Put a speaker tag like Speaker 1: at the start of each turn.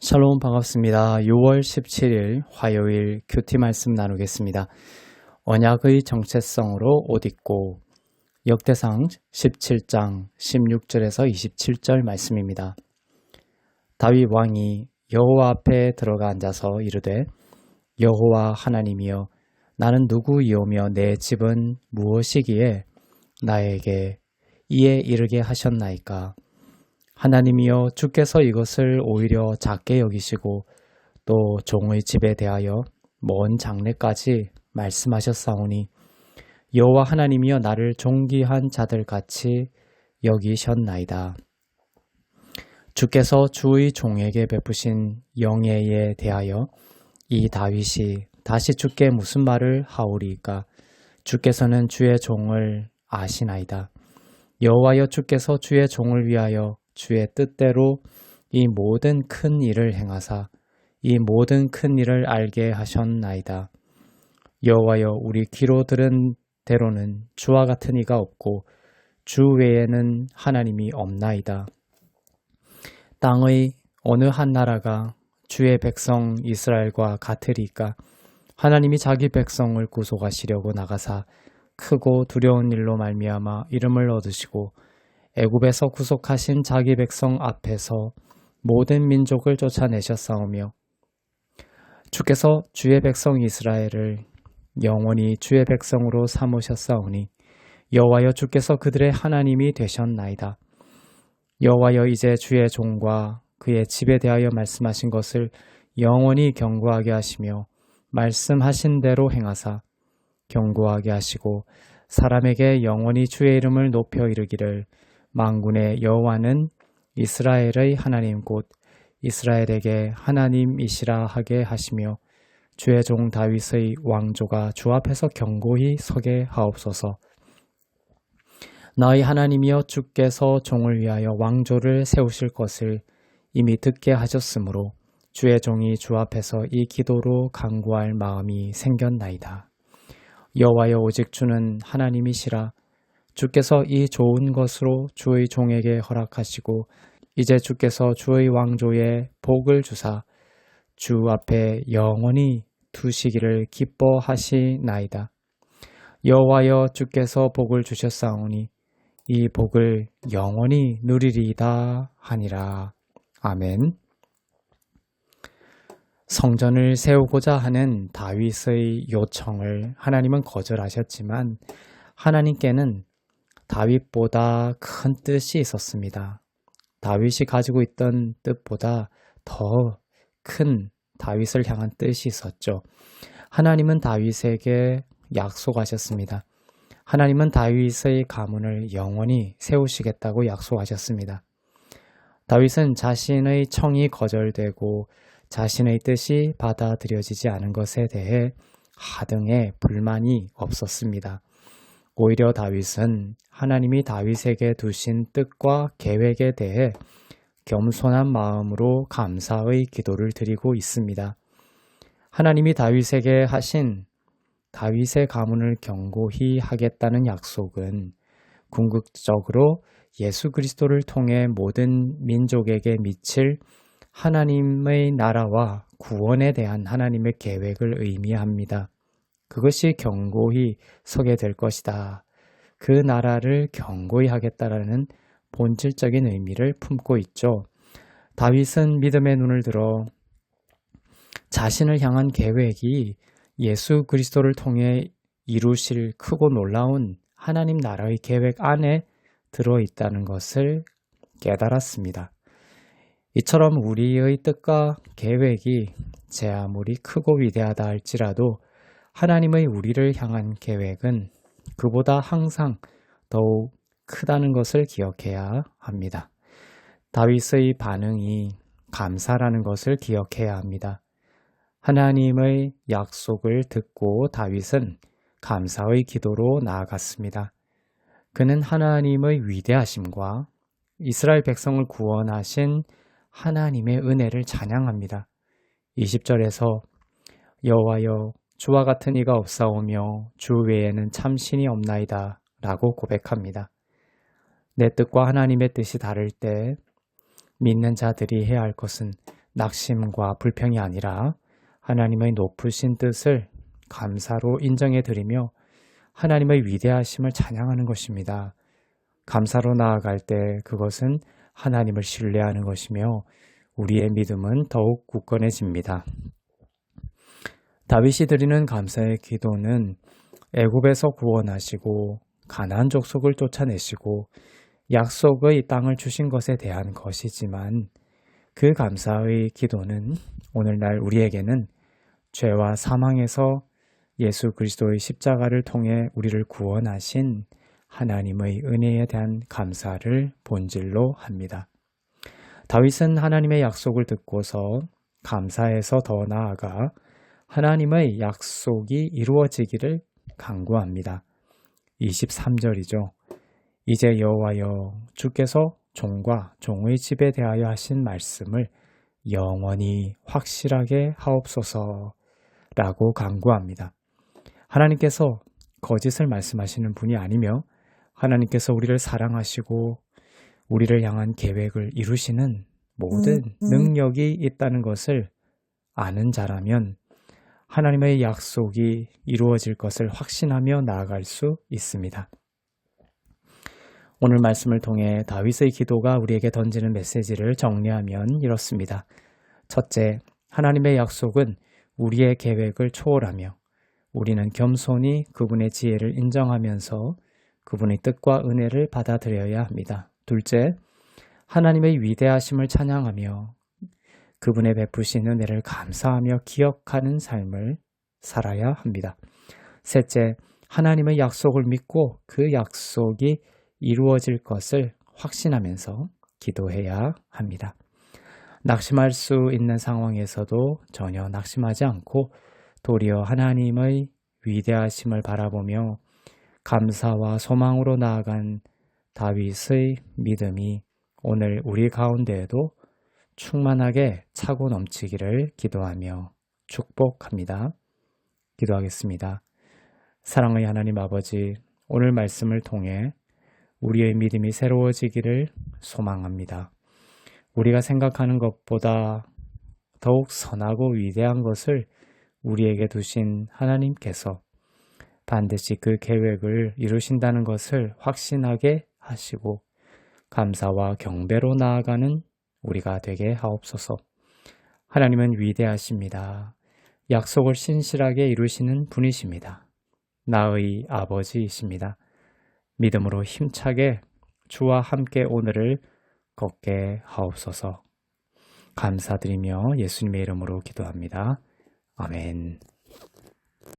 Speaker 1: 샬롬 반갑습니다. 6월 17일 화요일 큐티 말씀 나누겠습니다. 언약의 정체성으로 옷 입고 역대상 17장 16절에서 27절 말씀입니다. 다윗 왕이 여호와 앞에 들어가 앉아서 이르되 여호와 하나님이여 나는 누구이오며 내 집은 무엇이기에 나에게 이에 이르게 하셨나이까. 하나님이여 주께서 이것을 오히려 작게 여기시고 또 종의 집에 대하여 먼 장래까지 말씀하셨사오니 여호와 하나님이여 나를 존귀한 자들같이 여기셨나이다. 주께서 주의 종에게 베푸신 영예에 대하여 이 다윗이 다시 주께 무슨 말을 하오리까. 주께서는 주의 종을 아시나이다. 여호와여 주께서 주의 종을 위하여 주의 뜻대로 이 모든 큰 일을 행하사 이 모든 큰 일을 알게 하셨나이다. 여호와여 우리 귀로 들은 대로는 주와 같은 이가 없고 주 외에는 하나님이 없나이다. 땅의 어느 한 나라가 주의 백성 이스라엘과 같으리까. 하나님이 자기 백성을 구속하시려고 나가사 크고 두려운 일로 말미암아 이름을 얻으시고 애굽에서 구속하신 자기 백성 앞에서 모든 민족을 쫓아내셨사오며 주께서 주의 백성 이스라엘을 영원히 주의 백성으로 삼으셨사오니 여호와여 주께서 그들의 하나님이 되셨나이다. 여호와여 이제 주의 종과 그의 집에 대하여 말씀하신 것을 영원히 경고하게 하시며 말씀하신 대로 행하사 경고하게 하시고 사람에게 영원히 주의 이름을 높여 이르기를 만군의 여호와는 이스라엘의 하나님 곧 이스라엘에게 하나님이시라 하게 하시며 주의 종 다윗의 왕조가 주 앞에서 견고히 서게 하옵소서. 너희 하나님이여 주께서 종을 위하여 왕조를 세우실 것을 이미 듣게 하셨으므로 주의 종이 주 앞에서 이 기도로 간구할 마음이 생겼나이다. 여호와여 오직 주는 하나님이시라. 주께서 이 좋은 것으로 주의 종에게 허락하시고 이제 주께서 주의 왕조에 복을 주사 주 앞에 영원히 두시기를 기뻐하시나이다. 여호와여 주께서 복을 주셨사오니 이 복을 영원히 누리리이다 하니라. 아멘. 성전을 세우고자 하는 다윗의 요청을 하나님은 거절하셨지만 하나님께는 다윗보다 큰 뜻이 있었습니다. 다윗이 가지고 있던 뜻보다 더 큰 다윗을 향한 뜻이 있었죠. 하나님은 다윗에게 약속하셨습니다. 하나님은 다윗의 가문을 영원히 세우시겠다고 약속하셨습니다. 다윗은 자신의 청이 거절되고 자신의 뜻이 받아들여지지 않은 것에 대해 하등의 불만이 없었습니다. 오히려 다윗은 하나님이 다윗에게 두신 뜻과 계획에 대해 겸손한 마음으로 감사의 기도를 드리고 있습니다. 하나님이 다윗에게 하신 다윗의 가문을 견고히 하겠다는 약속은 궁극적으로 예수 그리스도를 통해 모든 민족에게 미칠 하나님의 나라와 구원에 대한 하나님의 계획을 의미합니다. 그것이 견고히 서게 될 것이다. 그 나라를 견고히 하겠다라는 본질적인 의미를 품고 있죠. 다윗은 믿음의 눈을 들어 자신을 향한 계획이 예수 그리스도를 통해 이루실 크고 놀라운 하나님 나라의 계획 안에 들어있다는 것을 깨달았습니다. 이처럼 우리의 뜻과 계획이 제 아무리 크고 위대하다 할지라도 하나님의 우리를 향한 계획은 그보다 항상 더욱 크다는 것을 기억해야 합니다. 다윗의 반응이 감사라는 것을 기억해야 합니다. 하나님의 약속을 듣고 다윗은 감사의 기도로 나아갔습니다. 그는 하나님의 위대하심과 이스라엘 백성을 구원하신 하나님의 은혜를 찬양합니다. 20절에서 여호와여 주와 같은 이가 없사오며 주 외에는 참신이 없나이다 라고 고백합니다. 내 뜻과 하나님의 뜻이 다를 때 믿는 자들이 해야 할 것은 낙심과 불평이 아니라 하나님의 높으신 뜻을 감사로 인정해 드리며 하나님의 위대하심을 찬양하는 것입니다. 감사로 나아갈 때 그것은 하나님을 신뢰하는 것이며 우리의 믿음은 더욱 굳건해집니다. 다윗이 드리는 감사의 기도는 애굽에서 구원하시고 가나안 족속을 쫓아내시고 약속의 땅을 주신 것에 대한 것이지만 그 감사의 기도는 오늘날 우리에게는 죄와 사망에서 예수 그리스도의 십자가를 통해 우리를 구원하신 하나님의 은혜에 대한 감사를 본질로 합니다. 다윗은 하나님의 약속을 듣고서 감사해서 더 나아가 하나님의 약속이 이루어지기를 간구합니다. 23절이죠. 이제 여호와여 주께서 종과 종의 집에 대하여 하신 말씀을 영원히 확실하게 하옵소서 라고 간구합니다. 하나님께서 거짓을 말씀하시는 분이 아니며 하나님께서 우리를 사랑하시고 우리를 향한 계획을 이루시는 모든 능력이 있다는 것을 아는 자라면 하나님의 약속이 이루어질 것을 확신하며 나아갈 수 있습니다. 오늘 말씀을 통해 다윗의 기도가 우리에게 던지는 메시지를 정리하면 이렇습니다. 첫째, 하나님의 약속은 우리의 계획을 초월하며 우리는 겸손히 그분의 지혜를 인정하면서 그분의 뜻과 은혜를 받아들여야 합니다. 둘째, 하나님의 위대하심을 찬양하며 그분의 베푸신 은혜를 감사하며 기억하는 삶을 살아야 합니다. 셋째, 하나님의 약속을 믿고 그 약속이 이루어질 것을 확신하면서 기도해야 합니다. 낙심할 수 있는 상황에서도 전혀 낙심하지 않고 도리어 하나님의 위대하심을 바라보며 감사와 소망으로 나아간 다윗의 믿음이 오늘 우리 가운데에도 충만하게 차고 넘치기를 기도하며 축복합니다. 기도하겠습니다. 사랑의 하나님 아버지, 오늘 말씀을 통해 우리의 믿음이 새로워지기를 소망합니다. 우리가 생각하는 것보다 더욱 선하고 위대한 것을 우리에게 두신 하나님께서 반드시 그 계획을 이루신다는 것을 확신하게 하시고 감사와 경배로 나아가는 우리가 되게 하옵소서. 하나님은 위대하십니다. 약속을 신실하게 이루시는 분이십니다. 나의 아버지이십니다. 믿음으로 힘차게 주와 함께 오늘을 걷게 하옵소서. 감사드리며 예수님의 이름으로 기도합니다. 아멘.